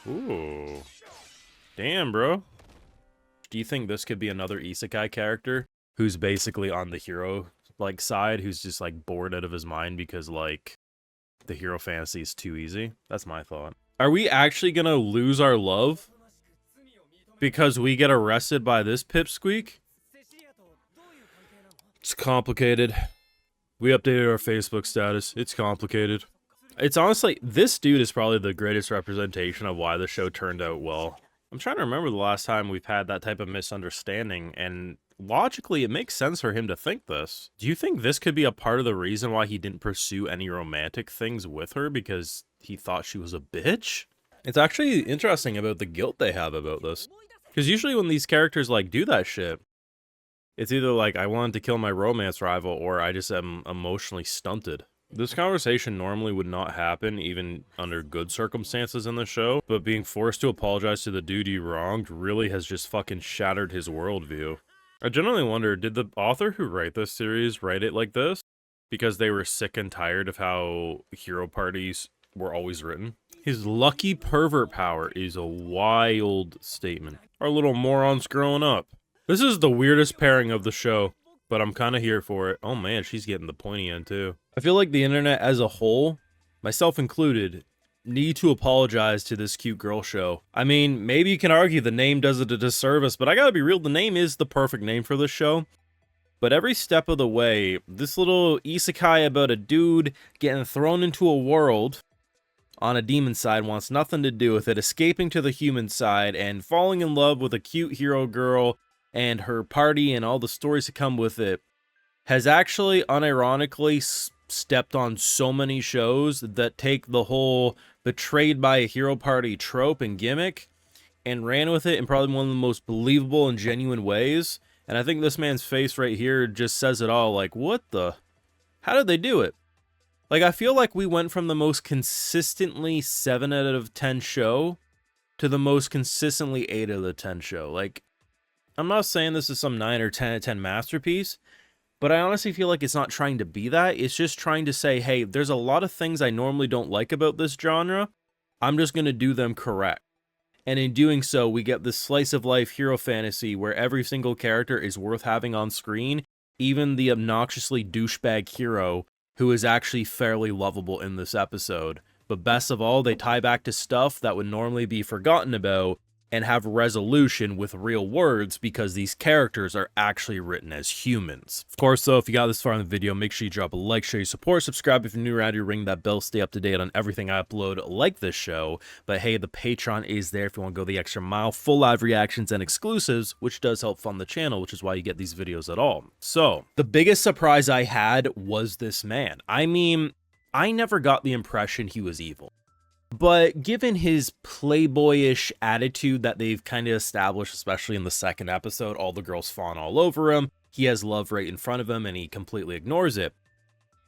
Ooh. Damn, bro. Do you think this could be another isekai character who's basically on the hero like side, who's just like bored out of his mind because like the hero fantasy is too easy? That's my thought. Are we actually gonna lose our love because we get arrested by this pipsqueak? It's complicated. We updated our Facebook status. It's complicated. It's honestly, this dude is probably the greatest representation of why the show turned out well. I'm trying to remember the last time we've had that type of misunderstanding, and logically, it makes sense for him to think this. Do you think this could be a part of the reason why he didn't pursue any romantic things with her, because he thought she was a bitch? It's actually interesting about the guilt they have about this. Because usually when these characters, like, do that shit, it's either like, I wanted to kill my romance rival, or I just am emotionally stunted. This conversation normally would not happen, even under good circumstances in the show, but being forced to apologize to the dude you wronged really has just fucking shattered his worldview. I generally wonder, did the author who wrote this series write it like this because they were sick and tired of how hero parties were always written? His lucky pervert power is a wild statement. Our little morons growing up. This is the weirdest pairing of the show, but I'm kind of here for it. Oh man, she's getting the pointy end too. I feel like the internet as a whole, myself included, need to apologize to this cute girl show. I mean, maybe you can argue the name does it a disservice, but I gotta be real, the name is the perfect name for this show. But every step of the way, this little isekai about a dude getting thrown into a world on a demon side wants nothing to do with it, escaping to the human side and falling in love with a cute hero girl and her party and all the stories that come with it, has actually unironically stepped on so many shows that take the whole betrayed by a hero party trope and gimmick and ran with it in probably one of the most believable and genuine ways. And I think this man's face right here just says it all. Like, what the? How did they do it? Like, I feel like we went from the most consistently 7 out of 10 show to the most consistently 8 out of 10 show. Like, I'm not saying this is some 9 or 10 out of 10 masterpiece, but I honestly feel like it's not trying to be that. It's just trying to say, hey, there's a lot of things I normally don't like about this genre. I'm just going to do them correct. And in doing so, we get this slice of life hero fantasy where every single character is worth having on screen, even the obnoxiously douchebag hero who is actually fairly lovable in this episode. But best of all, they tie back to stuff that would normally be forgotten about and have resolution with real words because these characters are actually written as humans. Of course, though, if you got this far in the video, make sure you drop a like, share your support, subscribe if you're new around here, ring that bell, stay up to date on everything I upload like this show. But hey, the Patreon is there if you want to go the extra mile, full live reactions and exclusives, which does help fund the channel, which is why you get these videos at all. So, the biggest surprise I had was this man. I mean, I never got the impression he was evil. But given his playboyish attitude that they've kind of established, especially in the second episode, all the girls fawn all over him, he has love right in front of him, and he completely ignores it.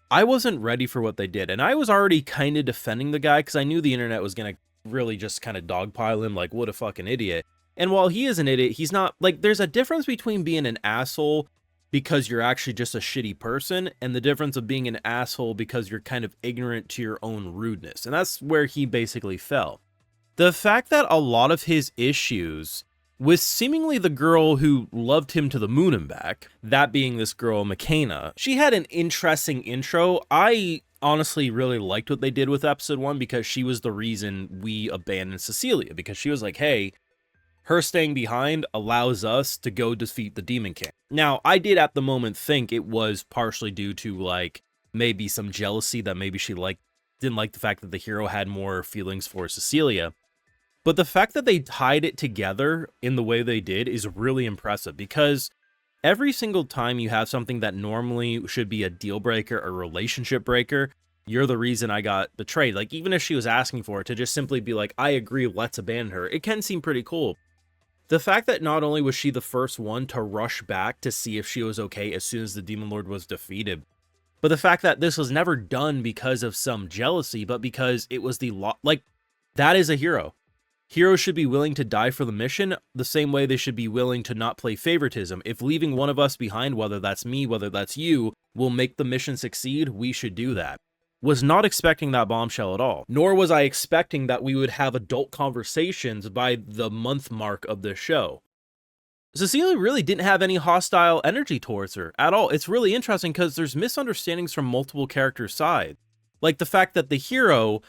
I wasn't ready for what they did, and I was already kind of defending the guy because I knew the internet was going to really just kind of dogpile him like, what a fucking idiot. And while he is an idiot, he's not, like, there's a difference between being an asshole because you're actually just a shitty person, and the difference of being an asshole because you're kind of ignorant to your own rudeness. And that's where he basically fell. The fact that a lot of his issues with seemingly the girl who loved him to the moon and back, that being this girl, Mikana, she had an interesting intro. I honestly really liked what they did with episode 1 because she was the reason we abandoned Cecilia, because she was like, hey, her staying behind allows us to go defeat the Demon King. Now, I did at the moment think it was partially due to, like, maybe some jealousy that maybe she didn't like the fact that the hero had more feelings for Cecilia. But the fact that they tied it together in the way they did is really impressive, because every single time you have something that normally should be a deal breaker or relationship breaker, you're the reason I got betrayed. Like, even if she was asking for it, to just simply be like, I agree, let's abandon her, it can seem pretty cool. The fact that not only was she the first one to rush back to see if she was okay as soon as the Demon Lord was defeated, but the fact that this was never done because of some jealousy, but because it was like, that is a hero. Heroes should be willing to die for the mission the same way they should be willing to not play favoritism. If leaving one of us behind, whether that's me, whether that's you, will make the mission succeed, we should do that. Was not expecting that bombshell at all. Nor was I expecting that we would have adult conversations by the month mark of this show. Cecilia really didn't have any hostile energy towards her at all. It's really interesting because there's misunderstandings from multiple characters' sides. Like the fact that the hero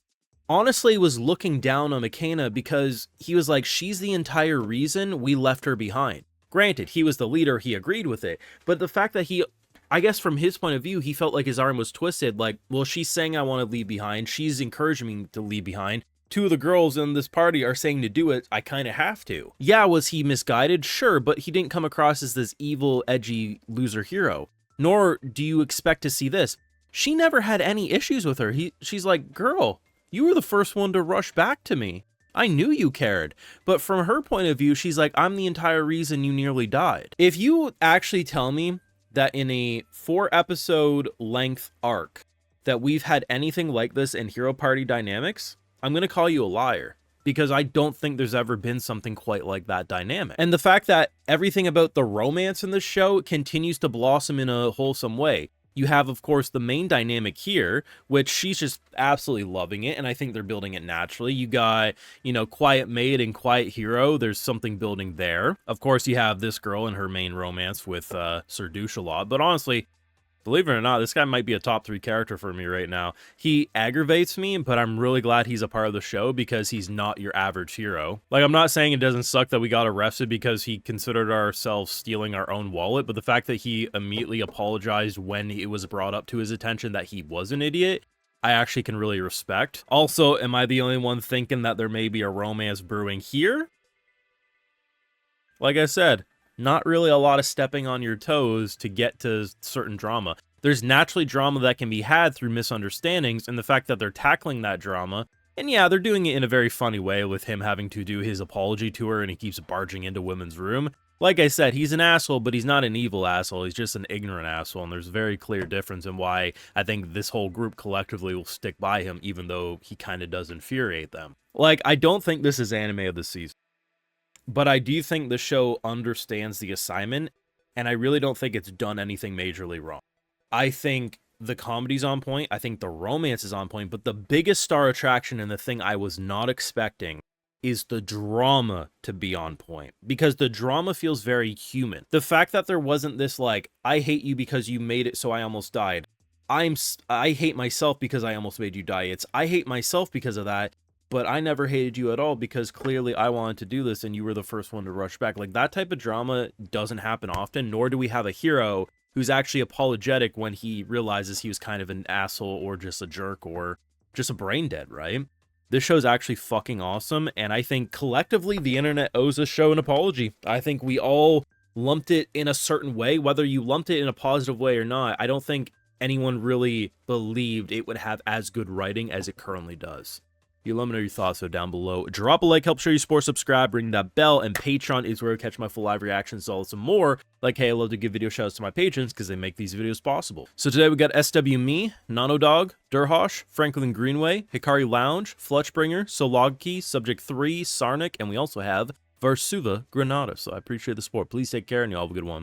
honestly was looking down on Mikana because he was like, she's the entire reason we left her behind. Granted, he was the leader, he agreed with it, but the fact that he, I guess from his point of view, he felt like his arm was twisted, like, well, she's saying I want to leave behind, she's encouraging me to leave behind, two of the girls in this party are saying to do it, I kind of have to. Yeah, was he misguided? Sure, but he didn't come across as this evil, edgy loser hero. Nor do you expect to see this. She never had any issues with her. She's like, girl, you were the first one to rush back to me. I knew you cared. But from her point of view, she's like, I'm the entire reason you nearly died. If you actually tell me that in a 4-episode length arc that we've had anything like this in Hero Party dynamics, I'm going to call you a liar. Because I don't think there's ever been something quite like that dynamic. And the fact that everything about the romance in this show continues to blossom in a wholesome way. You have, of course, the main dynamic here, which she's just absolutely loving it, and I think they're building it naturally. You got, you know, Quiet Maid and Quiet Hero. There's something building there. Of course, you have this girl and her main romance with Sir Douche a lot, but honestly, believe it or not, this guy might be a top 3 character for me right now. He aggravates me, but I'm really glad he's a part of the show because he's not your average hero. Like, I'm not saying it doesn't suck that we got arrested because he considered ourselves stealing our own wallet, but the fact that he immediately apologized when it was brought up to his attention that he was an idiot, I actually can really respect. Also, am I the only one thinking that there may be a romance brewing here? Like I said, not really a lot of stepping on your toes to get to certain drama. There's naturally drama that can be had through misunderstandings, and the fact that they're tackling that drama, and yeah, they're doing it in a very funny way with him having to do his apology tour and he keeps barging into women's room. Like I said, he's an asshole, but he's not an evil asshole, he's just an ignorant asshole, and there's a very clear difference in why I think this whole group collectively will stick by him, even though he kind of does infuriate them. Like, I don't think this is anime of the season. But I do think the show understands the assignment, and I really don't think it's done anything majorly wrong. I think the comedy's on point, I think the romance is on point, but the biggest star attraction and the thing I was not expecting is the drama to be on point, because the drama feels very human. The fact that there wasn't this, like, I hate you because you made it so I almost died. I hate myself because I almost made you die. It's, I hate myself because of that. But I never hated you at all because clearly I wanted to do this and you were the first one to rush back. Like, that type of drama doesn't happen often, nor do we have a hero who's actually apologetic when he realizes he was kind of an asshole or just a jerk or just a brain dead, right? This show's actually fucking awesome, and I think collectively the internet owes this show an apology. I think we all lumped it in a certain way, whether you lumped it in a positive way or not. I don't think anyone really believed it would have as good writing as it currently does. You let me know your thoughts though down below. Drop a like, help show your support, subscribe, ring that bell, and Patreon is where I catch my full live reactions to all this and more. Like, hey, I love to give video shoutouts to my patrons because they make these videos possible. So today we got SW Me, Nanodog, Durhosh, Franklin Greenway, Hikari Lounge, Flutchbringer, Sologki, Subject 3, Sarnik, and we also have Varsuva Granada. So I appreciate the support. Please take care and y'all have a good one.